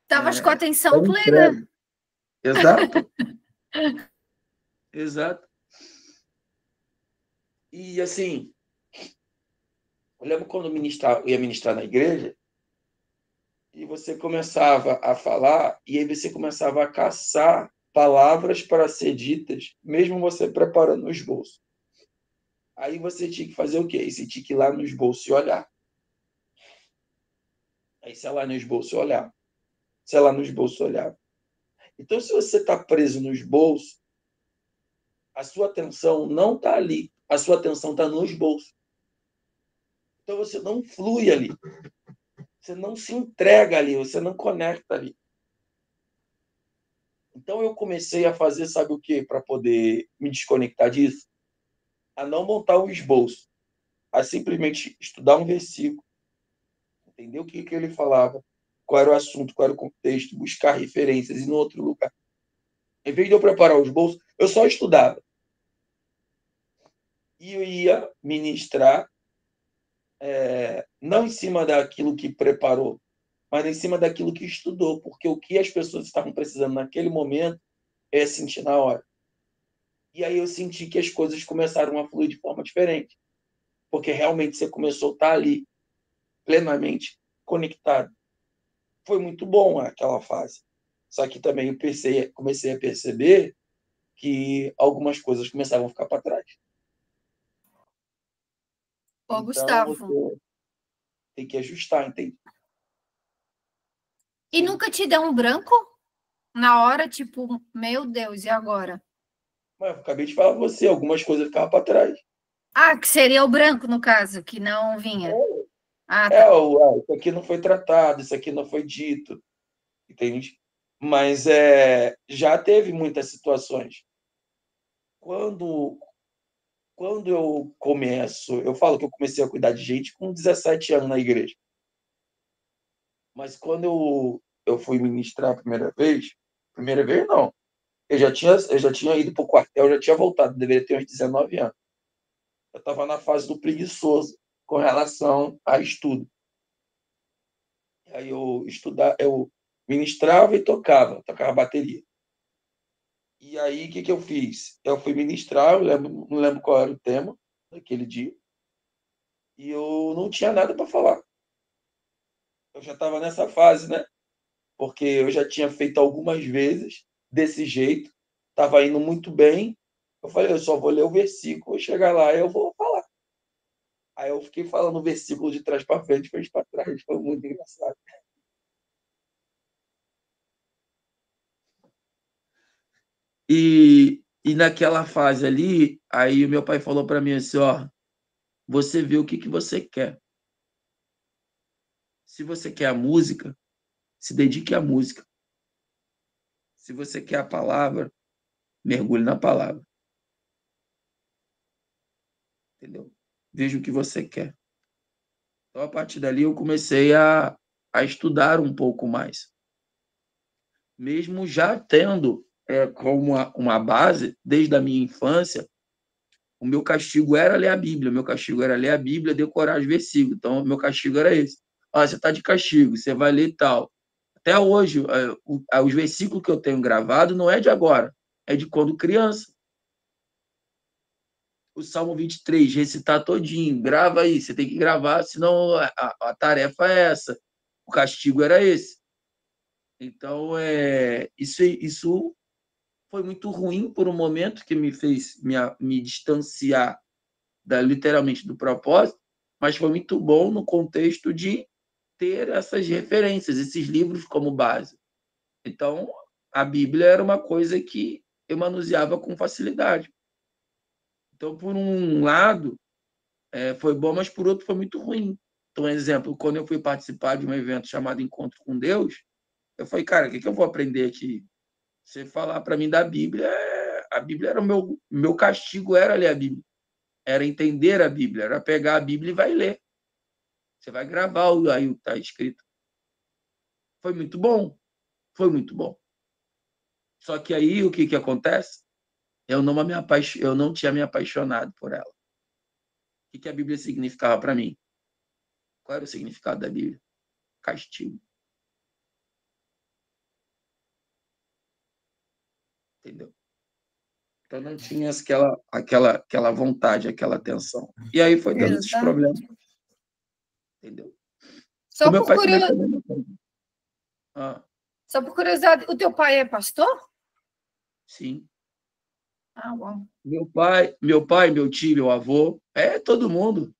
Estavas com atenção dando plena. entrega. Exato, exato. E assim, eu lembro quando eu ia ministrar na igreja, e você começava a falar, e aí você começava a caçar palavras para ser ditas, mesmo você preparando o esboço. Aí você tinha que fazer o quê? Você tinha que ir lá no esboço e olhar. Aí você ia lá no esboço e olhar. Você ia lá no esboço e olhar. Então, se você está preso no esboço, a sua atenção não está ali. A sua atenção está no esboço. Então, você não flui ali. Você não se entrega ali. Você não conecta ali. Então, eu comecei a fazer, sabe o quê? Para poder me desconectar disso? A não montar o esboço. A simplesmente estudar um versículo, entender o que ele falava, qual era o assunto, qual era o contexto, buscar referências e no outro lugar. Em vez de eu preparar os bolsos, eu só estudava. E eu ia ministrar, não em cima daquilo que preparou, mas em cima daquilo que estudou, porque o que as pessoas estavam precisando naquele momento é sentir na hora. E aí eu senti que as coisas começaram a fluir de forma diferente, porque realmente você começou a estar ali, plenamente conectado. Foi muito bom aquela fase. Só que também eu comecei a perceber que algumas coisas começavam a ficar para trás. Ô, Então, Gustavo, você tem que ajustar, entende? e nunca te deu um branco na hora, tipo, meu Deus, e agora? Mas eu acabei de falar para você, algumas coisas ficavam para trás. Ah, que seria o branco, no caso, que não vinha. Ah, É, tá. isso aqui não foi tratado, isso aqui não foi dito, entende? Mas já teve muitas situações. Quando, quando eu falo que eu comecei a cuidar de gente com 17 anos na igreja. Mas quando eu fui ministrar a primeira vez não, eu já tinha ido para o quartel, eu já tinha voltado, deveria ter uns 19 anos. Eu estava na fase do preguiçoso com relação a estudo. Aí eu ministrava e tocava bateria. E aí, o que eu fiz? Eu fui ministrar, não lembro qual era o tema daquele dia, e eu não tinha nada para falar. Eu já estava nessa fase, né? Porque eu já tinha feito algumas vezes desse jeito, estava indo muito bem. Eu falei, eu só vou ler o versículo, chegar lá e eu vou falar. Aí eu fiquei falando o versículo de trás para frente, frente para trás, foi muito engraçado. E naquela fase ali, aí o meu pai falou para mim assim, ó, você vê o que você quer. Se você quer a música, se dedique à música. Se você quer a palavra, mergulhe na palavra. Entendeu? Veja o que você quer. Então, a partir dali, eu comecei a estudar um pouco mais. Mesmo já tendo como uma base, desde a minha infância, o meu castigo era ler a Bíblia. O meu castigo era ler a Bíblia, decorar os versículos. Então, o meu castigo era esse. Ah, você está de castigo, você vai ler tal. Até hoje, os versículos que eu tenho gravado não é de agora, é de quando criança. O Salmo 23, recitar todinho, grava aí, você tem que gravar, senão a tarefa é essa. O castigo era esse. Então, isso foi muito ruim por um momento que me fez me distanciar literalmente do propósito, mas foi muito bom no contexto de ter essas referências, esses livros como base. Então, a Bíblia era uma coisa que eu manuseava com facilidade. Então, por um lado, foi bom, mas por outro foi muito ruim. Então, exemplo, quando eu fui participar de um evento chamado Encontro com Deus, eu falei, cara, o que eu vou aprender aqui? Você falar para mim da Bíblia, a Bíblia era o meu castigo, era ler a Bíblia. Era entender a Bíblia, era pegar a Bíblia e vai ler. Você vai gravar aí o que está escrito. Foi muito bom. Foi muito bom. Só que aí, o que acontece? Eu não tinha me apaixonado por ela. O que a Bíblia significava para mim? Qual era o significado da Bíblia? Castigo. Entendeu? Então não tinha aquela vontade, aquela atenção. E aí foi dando esses problemas. Entendeu? Só meu por pai curiosidade. também foi. Só por curiosidade, o teu pai é pastor? Sim. Bom. Meu pai, meu tio, meu avô, todo mundo.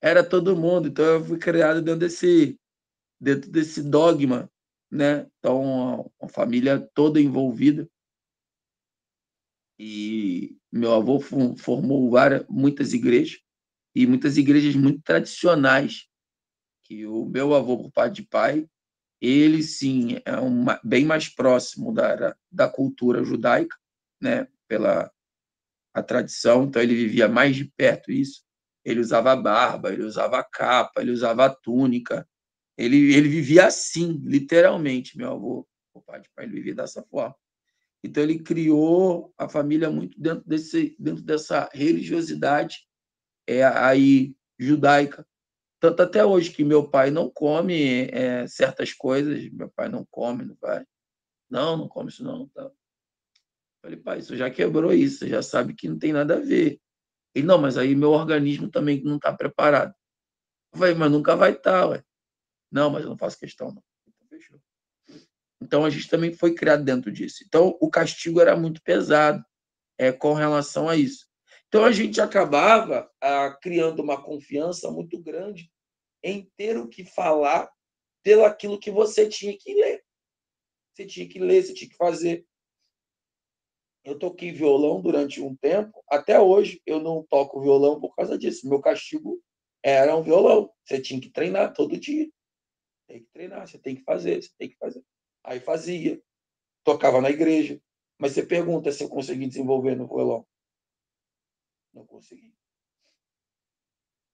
Era todo mundo. Então eu fui criado dentro desse dogma, né? Então, uma família toda envolvida. E meu avô formou muitas igrejas, e muitas igrejas muito tradicionais, que o meu avô, por parte de pai, ele sim é bem mais próximo da cultura judaica, né? Pela a tradição, então ele vivia mais de perto isso. Ele usava barba, ele usava capa, ele usava túnica. Ele vivia assim, literalmente, meu avô, por parte de pai, ele vivia dessa forma. Então ele criou a família muito dentro dessa religiosidade aí judaica. Tanto até hoje que meu pai não come certas coisas, meu pai não come, não vai. Não come isso não. Tá. Falei, pai, isso já quebrou isso, você já sabe que não tem nada a ver. Ele, não, mas aí meu organismo também não está preparado. Eu falei, mas nunca vai estar, ué. Não, mas eu não faço questão, não. Então, fechou. Então, a gente também foi criado dentro disso. Então, o castigo era muito pesado com relação a isso. Então, a gente acabava criando uma confiança muito grande em ter o que falar pelo aquilo que você tinha que ler. Você tinha que ler, você tinha que fazer. Eu toquei violão durante um tempo. Até hoje, eu não toco violão por causa disso. Meu castigo era um violão. Você tinha que treinar todo dia. Tem que treinar, você tem que fazer, você tem que fazer. Aí fazia. Tocava na igreja. Mas você pergunta se eu consegui desenvolver no violão. Não consegui.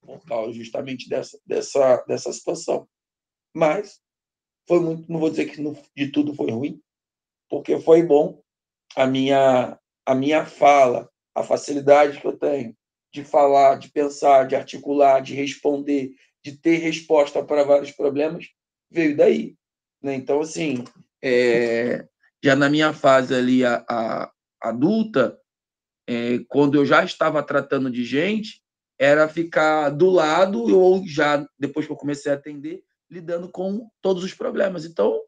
Por causa justamente dessa situação. Mas foi muito, não vou dizer que de tudo foi ruim, porque foi bom a minha fala, a facilidade que eu tenho de falar, de pensar, de articular, de responder, de ter resposta para vários problemas, veio daí. Né? Então, assim, já na minha fase ali adulta, quando eu já estava tratando de gente, era ficar do lado, ou já, depois que eu comecei a atender, lidando com todos os problemas. Então,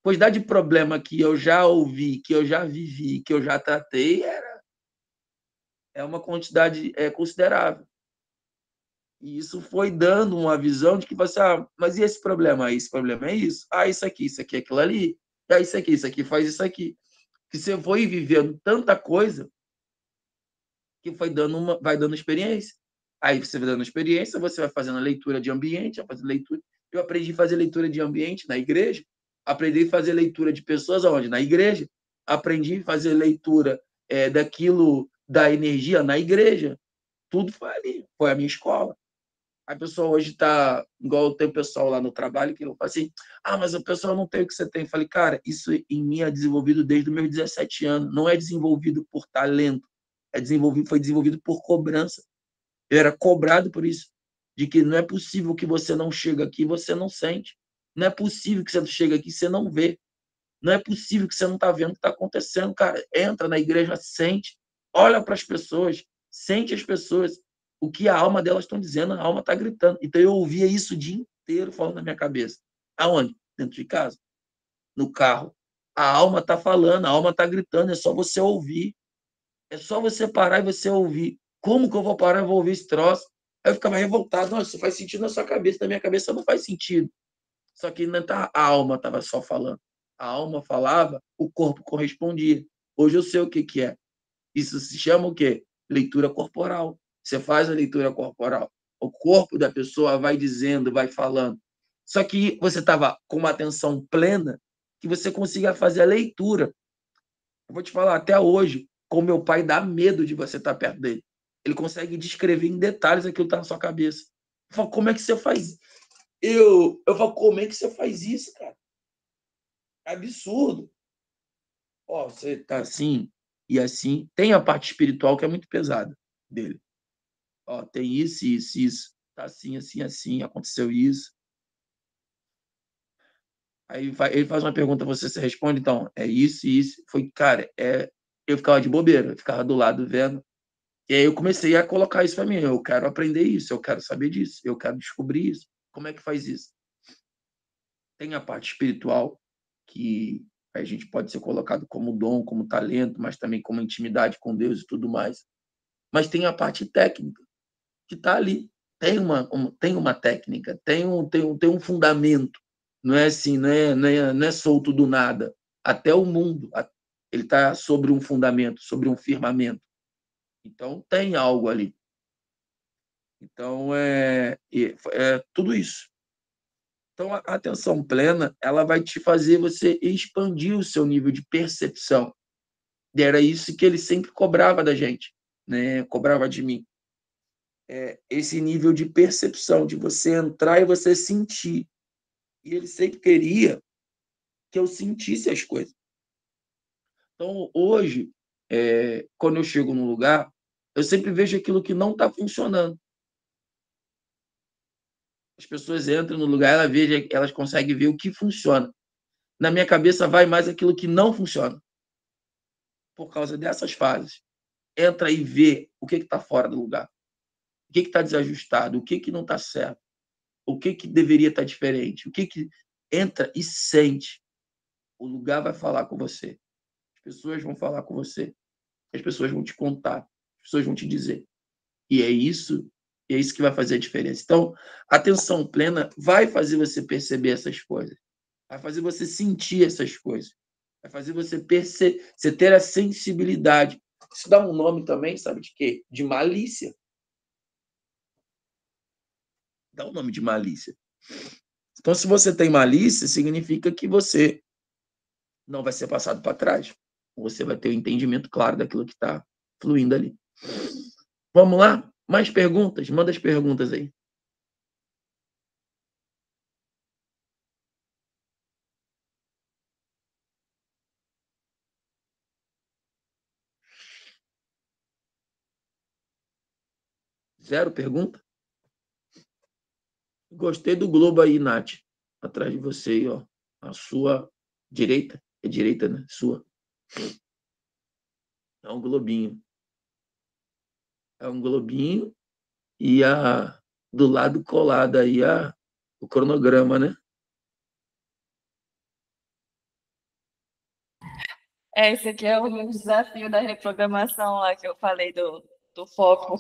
quantidade de problema que eu já ouvi, que eu já vivi, que eu já tratei, é uma quantidade considerável. E isso foi dando uma visão de que você, mas e esse problema? Esse problema é isso. Isso aqui é aquilo ali. Isso aqui faz isso aqui. Que você foi vivendo tanta coisa que vai dando experiência. Aí você vai dando experiência, você vai fazendo a leitura de ambiente, vai fazendo leitura. Eu aprendi a fazer leitura de ambiente na igreja, aprendi a fazer leitura de pessoas aonde? Na igreja. Aprendi a fazer leitura daquilo, da energia na igreja. Tudo foi ali, foi a minha escola. A pessoa hoje está, igual tem o pessoal lá no trabalho, que fala assim, mas o pessoal não tem o que você tem. Eu falei, cara, isso em mim é desenvolvido desde os meus 17 anos. Não é desenvolvido por talento, foi desenvolvido por cobrança. Eu era cobrado por isso, de que não é possível que você não chega aqui e você não sente. Não é possível que você chega aqui e você não vê. Não é possível que você não está vendo o que está acontecendo. Cara, entra na igreja, sente, olha para as pessoas, sente as pessoas, o que a alma delas estão dizendo, a alma está gritando. Então eu ouvia isso o dia inteiro falando na minha cabeça. Aonde? Dentro de casa, no carro. A alma está falando, a alma está gritando, é só você ouvir. É só você parar e você ouvir. Como que eu vou parar e vou ouvir esse troço? Aí eu ficava revoltado. Não, isso faz sentido na sua cabeça, na minha cabeça não faz sentido. Só que não tá, a alma estava só falando. A alma falava, o corpo correspondia. Hoje eu sei o que é. Isso se chama o quê? Leitura corporal. Você faz a leitura corporal. O corpo da pessoa vai dizendo, vai falando. Só que você estava com uma atenção plena que você consiga fazer a leitura. Eu vou te falar, até hoje, com meu pai, dá medo de você estar perto dele. Ele consegue descrever em detalhes aquilo que está na sua cabeça. Eu falo, como é que você faz? Eu falo, como é que você faz isso, cara? É absurdo. Ó, você tá assim e assim. Tem a parte espiritual que é muito pesada dele. Ó, tem isso, isso, isso. Tá assim, assim, assim. Aconteceu isso. Aí ele faz uma pergunta, você responde, então, é isso, isso. Foi, cara, eu ficava de bobeira, eu ficava do lado vendo. E aí eu comecei a colocar isso para mim. Eu quero aprender isso, eu quero saber disso, eu quero descobrir isso. Como é que faz isso? Tem a parte espiritual, que a gente pode ser colocado como dom, como talento, mas também como intimidade com Deus e tudo mais. Mas tem a parte técnica, que está ali. Tem uma técnica, tem um fundamento. Não é assim, não é solto do nada. Até o mundo, ele está sobre um fundamento, sobre um firmamento. Então, tem algo ali. Então, é tudo isso. Então, a atenção plena, ela vai te fazer você expandir o seu nível de percepção. E era isso que ele sempre cobrava da gente, né? Cobrava de mim. Esse nível de percepção, de você entrar e você sentir. E ele sempre queria que eu sentisse as coisas. Então, hoje, quando eu chego num lugar, eu sempre vejo aquilo que não está funcionando. As pessoas entram no lugar, elas conseguem ver o que funciona. Na minha cabeça vai mais aquilo que não funciona. Por causa dessas fases. Entra e vê o que está fora do lugar. O que está desajustado, o que não está certo, o que deveria estar diferente, entra e sente. O lugar vai falar com você. As pessoas vão falar com você. As pessoas vão te contar. As pessoas vão te dizer. E é isso que vai fazer a diferença. Então, a atenção plena vai fazer você perceber essas coisas. Vai fazer você sentir essas coisas. Vai fazer você você ter a sensibilidade. Isso dá um nome também, sabe de quê? De malícia. Dá um nome de malícia. Então, se você tem malícia, significa que você não vai ser passado para trás. Você vai ter o entendimento claro daquilo que está fluindo ali. Vamos lá? Mais perguntas? Manda as perguntas aí. Zero pergunta? Gostei do globo aí, Nath. Atrás de você aí, ó. A sua direita. É direita, né? Sua. É um globinho. É um globinho e do lado colado aí o cronograma, né? Esse aqui é o meu desafio da reprogramação lá que eu falei do foco.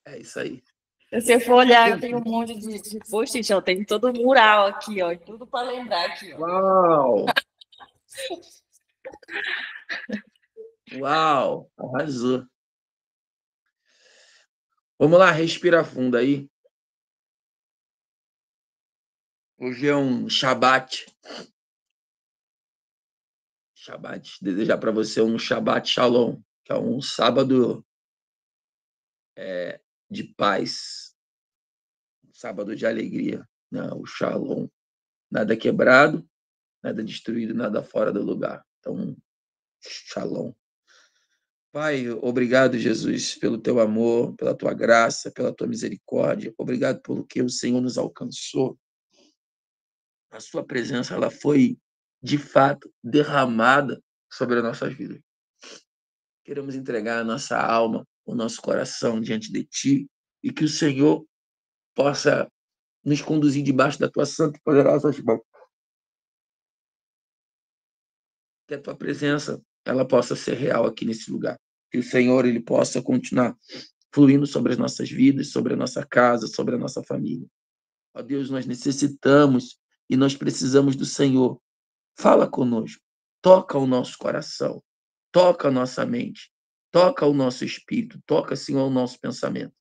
É isso aí. Se você for olhar, eu tenho um monte de post-it, ó, tem todo mural aqui, ó, tudo para lembrar aqui, ó. Uau! Uau! Arrasou. Vamos lá, respira fundo aí. Hoje é um Shabat. Shabat. Desejar para você um Shabat Shalom, que é um sábado de paz, um sábado de alegria, né? O Shalom. Nada quebrado, nada destruído, nada fora do lugar. Então, Shalom. Pai, obrigado, Jesus, pelo teu amor, pela tua graça, pela tua misericórdia. Obrigado pelo que o Senhor nos alcançou. A sua presença, ela foi, de fato, derramada sobre as nossas vidas. Queremos entregar a nossa alma, o nosso coração diante de ti e que o Senhor possa nos conduzir debaixo da tua santa e poderosa mão. Que a tua presença, ela possa ser real aqui nesse lugar. Que o Senhor, ele possa continuar fluindo sobre as nossas vidas, sobre a nossa casa, sobre a nossa família. Ó Deus, nós necessitamos e nós precisamos do Senhor. Fala conosco, toca o nosso coração, toca a nossa mente, toca o nosso espírito, toca, Senhor, o nosso pensamento.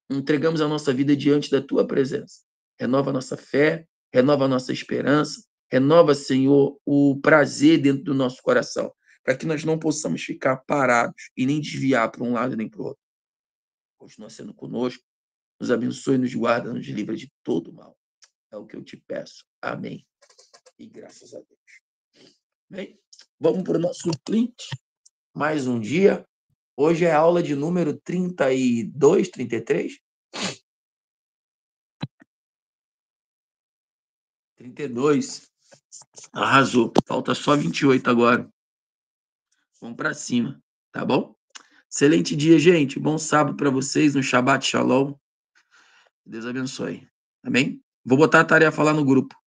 Entregamos a nossa vida diante da tua presença. Renova a nossa fé, renova a nossa esperança, renova, Senhor, o prazer dentro do nosso coração. para que nós não possamos ficar parados e nem desviar para um lado nem para o outro. Continua sendo conosco, nos abençoe, nos guarda, nos livra de todo mal. É o que eu te peço. Amém. E graças a Deus. Bem, vamos para o nosso print. Mais um dia. Hoje é a aula de número 32, 33? 32. Arrasou. Falta só 28 agora. Vamos para cima, tá bom? Excelente dia, gente. Bom sábado para vocês, no Shabbat Shalom. Deus abençoe. Amém? Vou botar a tarefa lá no grupo.